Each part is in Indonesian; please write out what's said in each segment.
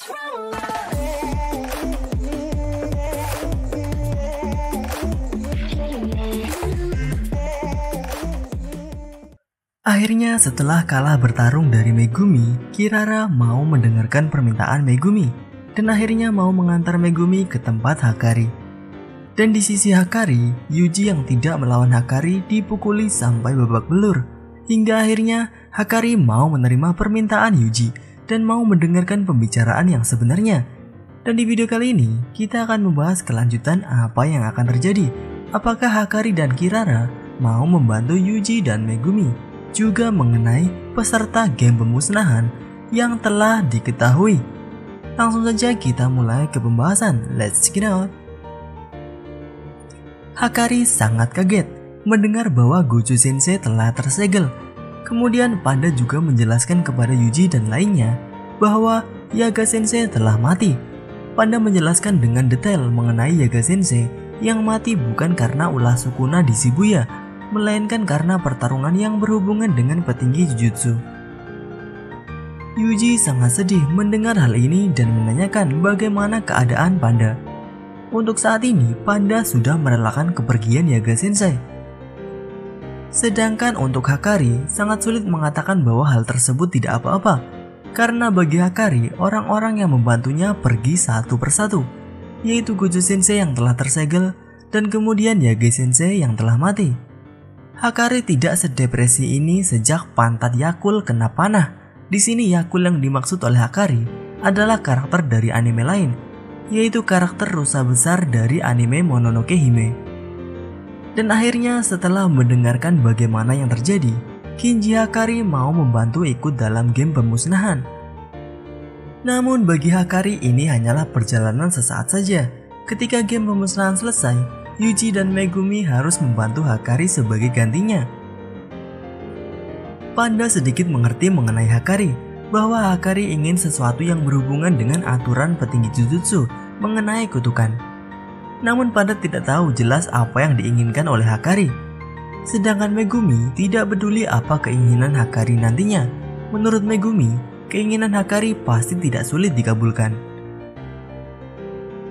Akhirnya setelah kalah bertarung dari Megumi, Kirara mau mendengarkan permintaan Megumi dan akhirnya mau mengantar Megumi ke tempat Hakari. Dan di sisi Hakari, Yuji yang tidak melawan Hakari dipukuli sampai babak belur. Hingga akhirnya Hakari mau menerima permintaan Yuji dan mau mendengarkan pembicaraan yang sebenarnya. Dan di video kali ini, kita akan membahas kelanjutan apa yang akan terjadi. Apakah Hakari dan Kirara mau membantu Yuji dan Megumi? Juga mengenai peserta game pemusnahan yang telah diketahui. Langsung saja kita mulai ke pembahasan. Let's get out. Hakari sangat kaget mendengar bahwa Gojo Sensei telah tersegel. Kemudian Panda juga menjelaskan kepada Yuji dan lainnya bahwa Yaga Sensei telah mati. Panda menjelaskan dengan detail mengenai Yaga Sensei yang mati bukan karena ulah Sukuna di Shibuya, melainkan karena pertarungan yang berhubungan dengan petinggi Jujutsu. Yuji sangat sedih mendengar hal ini dan menanyakan bagaimana keadaan Panda. Untuk saat ini, Panda sudah merelakan kepergian Yaga Sensei. Sedangkan untuk Hakari, sangat sulit mengatakan bahwa hal tersebut tidak apa-apa. Karena bagi Hakari, orang-orang yang membantunya pergi satu persatu, yaitu Gojo Sensei yang telah tersegel dan kemudian Yaga Sensei yang telah mati. Hakari tidak sedepresi ini sejak pantat Yakul kena panah. Di sini Yakul yang dimaksud oleh Hakari adalah karakter dari anime lain, yaitu karakter rusa besar dari anime Mononoke Hime. Dan akhirnya setelah mendengarkan bagaimana yang terjadi, Kinji Hakari mau membantu ikut dalam game pemusnahan. Namun bagi Hakari ini hanyalah perjalanan sesaat saja. Ketika game pemusnahan selesai, Yuji dan Megumi harus membantu Hakari sebagai gantinya. Panda sedikit mengerti mengenai Hakari, bahwa Hakari ingin sesuatu yang berhubungan dengan aturan petinggi Jujutsu mengenai kutukan. Namun Panda tidak tahu jelas apa yang diinginkan oleh Hakari. Sedangkan Megumi tidak peduli apa keinginan Hakari nantinya. Menurut Megumi, keinginan Hakari pasti tidak sulit dikabulkan.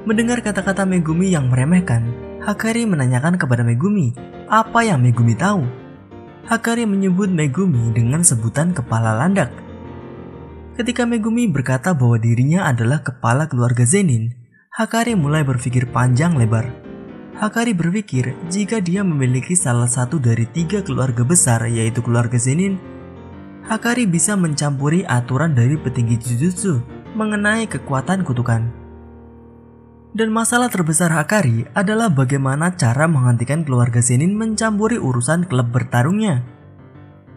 Mendengar kata-kata Megumi yang meremehkan, Hakari menanyakan kepada Megumi apa yang Megumi tahu. Hakari menyebut Megumi dengan sebutan kepala landak. Ketika Megumi berkata bahwa dirinya adalah kepala keluarga Zenin, Hakari mulai berpikir panjang lebar. Hakari berpikir jika dia memiliki salah satu dari 3 keluarga besar yaitu keluarga Zenin, Hakari bisa mencampuri aturan dari petinggi Jujutsu mengenai kekuatan kutukan. Dan masalah terbesar Hakari adalah bagaimana cara menghentikan keluarga Zenin mencampuri urusan klub bertarungnya.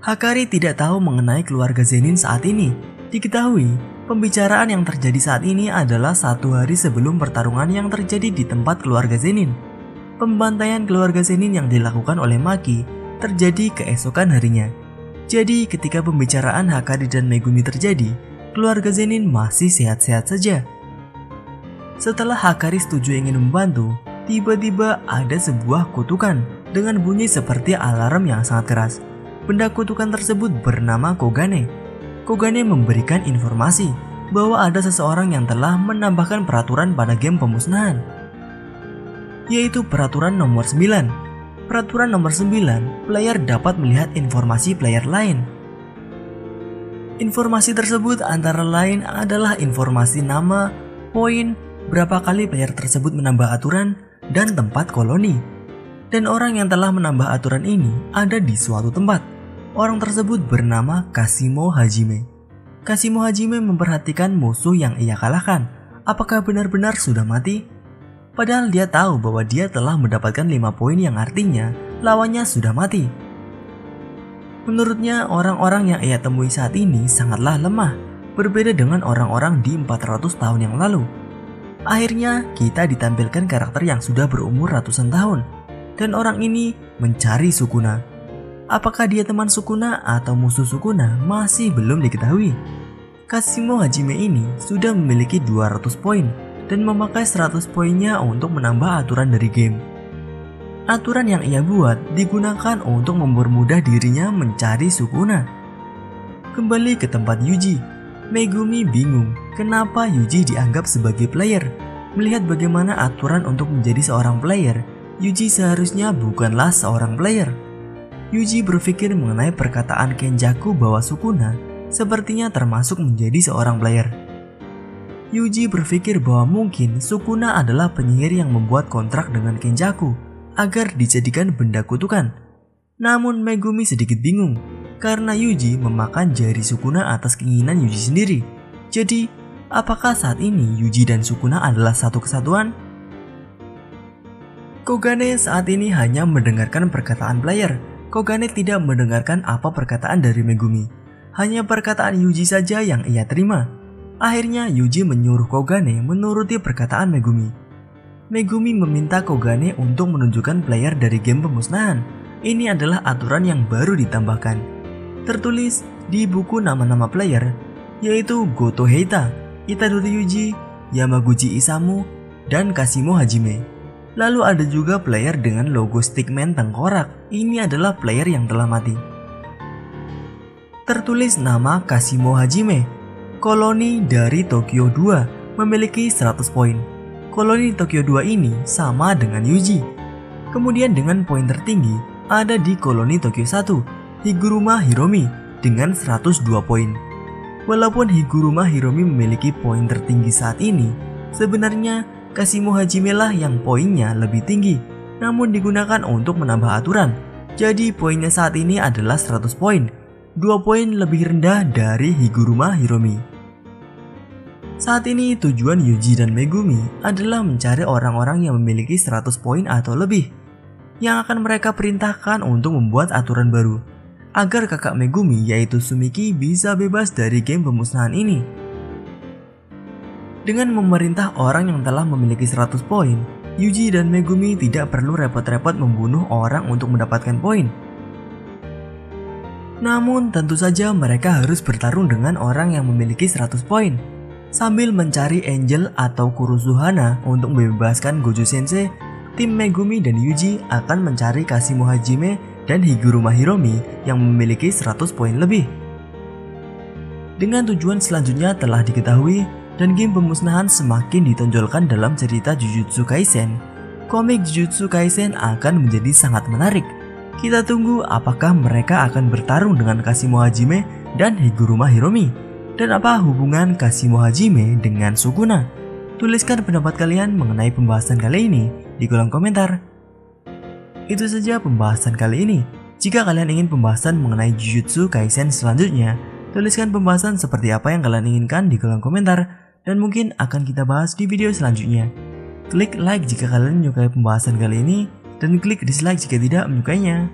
Hakari tidak tahu mengenai keluarga Zenin saat ini. Diketahui, pembicaraan yang terjadi saat ini adalah 1 hari sebelum pertarungan yang terjadi di tempat keluarga Zenin. Pembantaian keluarga Zenin yang dilakukan oleh Maki terjadi keesokan harinya. Jadi ketika pembicaraan Hakari dan Megumi terjadi, keluarga Zenin masih sehat-sehat saja. Setelah Hakari setuju ingin membantu, tiba-tiba ada sebuah kutukan dengan bunyi seperti alarm yang sangat keras. Benda kutukan tersebut bernama Kogane. Kogane memberikan informasi bahwa ada seseorang yang telah menambahkan peraturan pada game pemusnahan, yaitu peraturan nomor 9. Peraturan nomor 9, player dapat melihat informasi player lain. Informasi tersebut antara lain adalah informasi nama, poin, berapa kali player tersebut menambah aturan, dan tempat koloni. Dan orang yang telah menambah aturan ini ada di suatu tempat. Orang tersebut bernama Kashimo Hajime. Kashimo Hajime memperhatikan musuh yang ia kalahkan. Apakah benar-benar sudah mati? Padahal dia tahu bahwa dia telah mendapatkan 5 poin yang artinya lawannya sudah mati. Menurutnya orang-orang yang ia temui saat ini sangatlah lemah, berbeda dengan orang-orang di 400 tahun yang lalu. Akhirnya kita ditampilkan karakter yang sudah berumur ratusan tahun, dan orang ini mencari Sukuna. Apakah dia teman Sukuna atau musuh Sukuna masih belum diketahui. Kashimo Hajime ini sudah memiliki 200 poin dan memakai 100 poinnya untuk menambah aturan dari game. Aturan yang ia buat digunakan untuk mempermudah dirinya mencari Sukuna. Kembali ke tempat Yuji. Megumi bingung kenapa Yuji dianggap sebagai player. Melihat bagaimana aturan untuk menjadi seorang player, Yuji seharusnya bukanlah seorang player. Yuji berpikir mengenai perkataan Kenjaku bahwa Sukuna sepertinya termasuk menjadi seorang player. Yuji berpikir bahwa mungkin Sukuna adalah penyihir yang membuat kontrak dengan Kenjaku agar dijadikan benda kutukan. Namun Megumi sedikit bingung karena Yuji memakan jari Sukuna atas keinginan Yuji sendiri. Jadi, apakah saat ini Yuji dan Sukuna adalah satu kesatuan? Kogane saat ini hanya mendengarkan perkataan player. Kogane tidak mendengarkan apa perkataan dari Megumi. Hanya perkataan Yuji saja yang ia terima. Akhirnya Yuji menyuruh Kogane menuruti perkataan Megumi. Megumi meminta Kogane untuk menunjukkan player dari game pemusnahan. Ini adalah aturan yang baru ditambahkan. Tertulis di buku nama-nama player, yaitu Goto Heita, Itadori Yuji, Yamaguchi Isamu, dan Kashimo Hajime. Lalu ada juga player dengan logo stickman tengkorak. Ini adalah player yang telah mati. Tertulis nama Kashimo Hajime. Koloni dari Tokyo 2 memiliki 100 poin. Koloni Tokyo 2 ini sama dengan Yuji. Kemudian dengan poin tertinggi ada di koloni Tokyo 1, Higuruma Hiromi dengan 102 poin. Walaupun Higuruma Hiromi memiliki poin tertinggi saat ini, sebenarnya Kashimo Hajime lah yang poinnya lebih tinggi, namun digunakan untuk menambah aturan. Jadi poinnya saat ini adalah 100 poin, 2 poin lebih rendah dari Higuruma Hiromi. Saat ini tujuan Yuji dan Megumi adalah mencari orang-orang yang memiliki 100 poin atau lebih, yang akan mereka perintahkan untuk membuat aturan baru, agar kakak Megumi yaitu Sumiki bisa bebas dari game pemusnahan ini. Dengan memerintah orang yang telah memiliki 100 poin, Yuji dan Megumi tidak perlu repot-repot membunuh orang untuk mendapatkan poin. Namun tentu saja mereka harus bertarung dengan orang yang memiliki 100 poin. Sambil mencari Angel atau Kurusuhana untuk membebaskan Gojo Sensei, tim Megumi dan Yuji akan mencari Kashimo Hajime dan Higuruma Hiromi yang memiliki 100 poin lebih. Dengan tujuan selanjutnya telah diketahui dan game pemusnahan semakin ditonjolkan dalam cerita Jujutsu Kaisen, komik Jujutsu Kaisen akan menjadi sangat menarik. Kita tunggu apakah mereka akan bertarung dengan Kashimo Hajime dan Higuruma Hiromi, dan apa hubungan Kashimo Hajime dengan Sukuna. Tuliskan pendapat kalian mengenai pembahasan kali ini di kolom komentar. Itu saja pembahasan kali ini. Jika kalian ingin pembahasan mengenai Jujutsu Kaisen selanjutnya, tuliskan pembahasan seperti apa yang kalian inginkan di kolom komentar, dan mungkin akan kita bahas di video selanjutnya. Klik like jika kalian menyukai pembahasan kali ini, dan klik dislike jika tidak menyukainya.